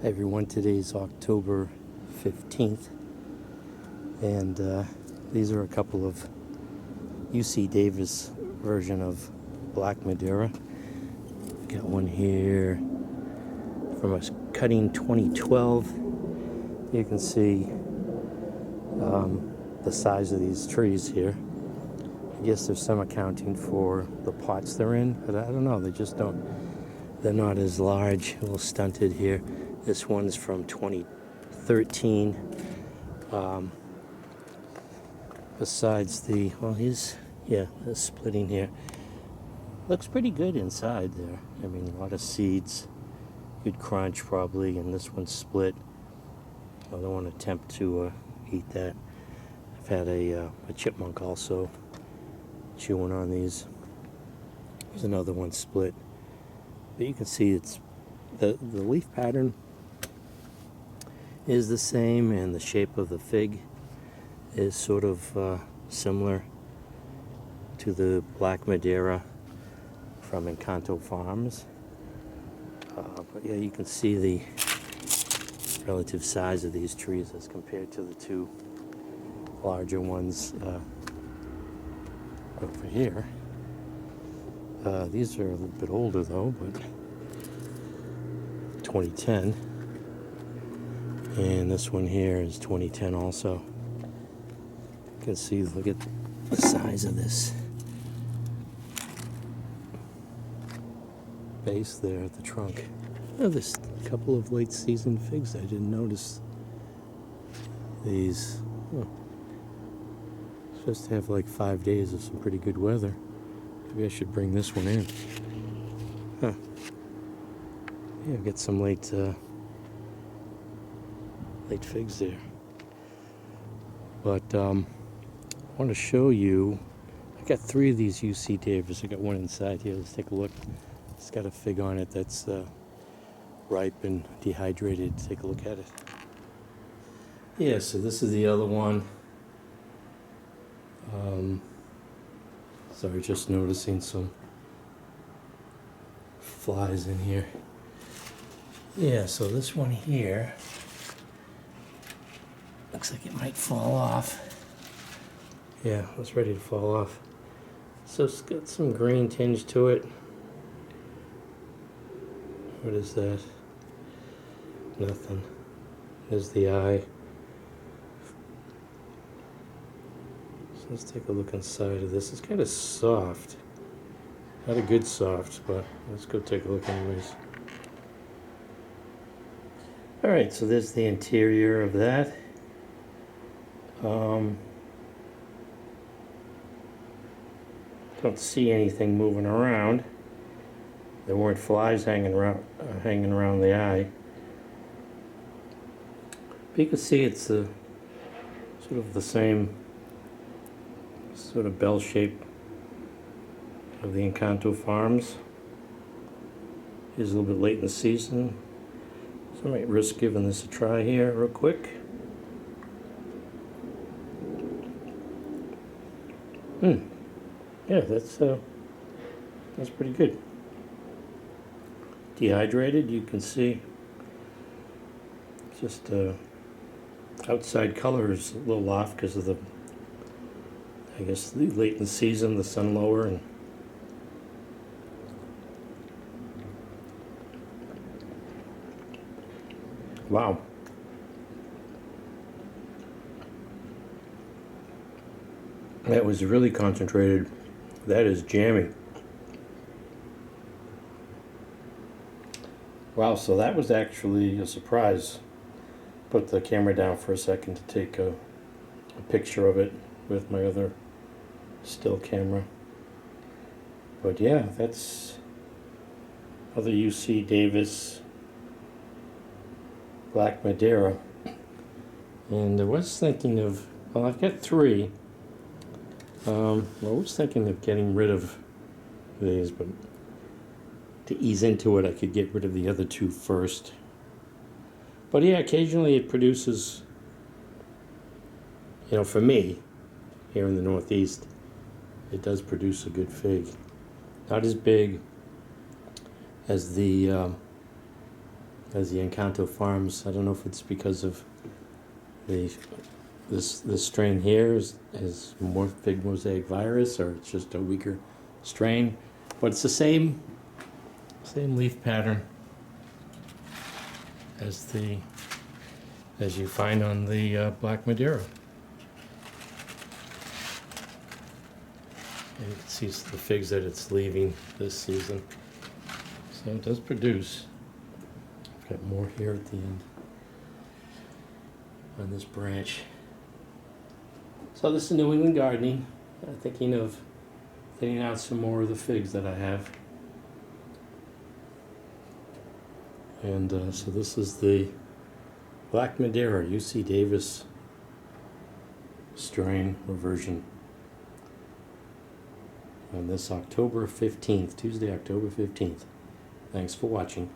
Hey everyone, today's October 15th, and these are a couple of UCDavis version of Black Madeira. Got one here from a cutting 2012. You can see the size of these trees here. I guess there's some accounting for the pots they're in, but I don't know, they're not as large, a little stunted here. This one's from 2013. Besides the, the splitting here. Looks pretty good inside there. I mean, a lot of seeds. Good crunch probably, and this one's split. I don't want to attempt to eat that. I've had a chipmunk also chewing on these. There's another one split. But you can see it's the leaf pattern is the same, and the shape of the fig is sort of similar to the Black Madeira from Encanto Farms. But yeah, you can see the relative size of these trees as compared to the two larger ones over here. These are a little bit older though, but 2010. And this one here is 2010 also. You can see, look at the size of this base there at the trunk. Oh, there's a couple of late season figs I didn't notice. These. Oh. Supposed to have like 5 days of some pretty good weather. Maybe I should bring this one in. Huh. Yeah, get some late figs there. But I want to show you, I got 3 of these UCDavis. I got one inside here. Let's take a look. It's got a fig on it that's ripe and dehydrated. Take a look at it. Yeah, so this is the other one. Sorry, just noticing some flies in here. Yeah, so this one here looks like it might fall off. Yeah, it's ready to fall off. So it's got some green tinge to it. What is that? Nothing. There's the eye. So let's take a look inside of this. It's kind of soft. Not a good soft, but let's go take a look anyways. Alright, so there's the interior of that. Don't see anything moving around. There weren't flies hanging around the eye. But you can see it's sort of the same sort of bell shape of the Encanto Farms. It's a little bit late in the season, so I might risk giving this a try here real quick. Yeah, that's pretty good. Dehydrated, you can see. Just outside color is a little off because of the, I guess, the late in the season, the sun lower, and wow. That was really concentrated. That is jammy. Wow, so that was actually a surprise. Put the camera down for a second to take a picture of it with my other still camera. But yeah, that's other UCDavis Black Madeira. And I was thinking of, well, I've got 3. I was thinking of getting rid of these, but to ease into it, I could get rid of the other 2 first. But yeah, occasionally it produces, you know, for me, here in the Northeast, it does produce a good fig. Not as big as the as the Encanto Farms. I don't know if it's because of this strain here is more fig mosaic virus, or it's just a weaker strain, but it's the same leaf pattern as you find on the Black Madeira. And you can see the figs that it's leaving this season. So it does produce. I've got more here at the end on this branch. So this is New England gardening. I'm thinking of thinning out some more of the figs that I have. And so this is the Black Madeira UCDavis strain or version on this October 15th, Tuesday, October 15th. Thanks for watching.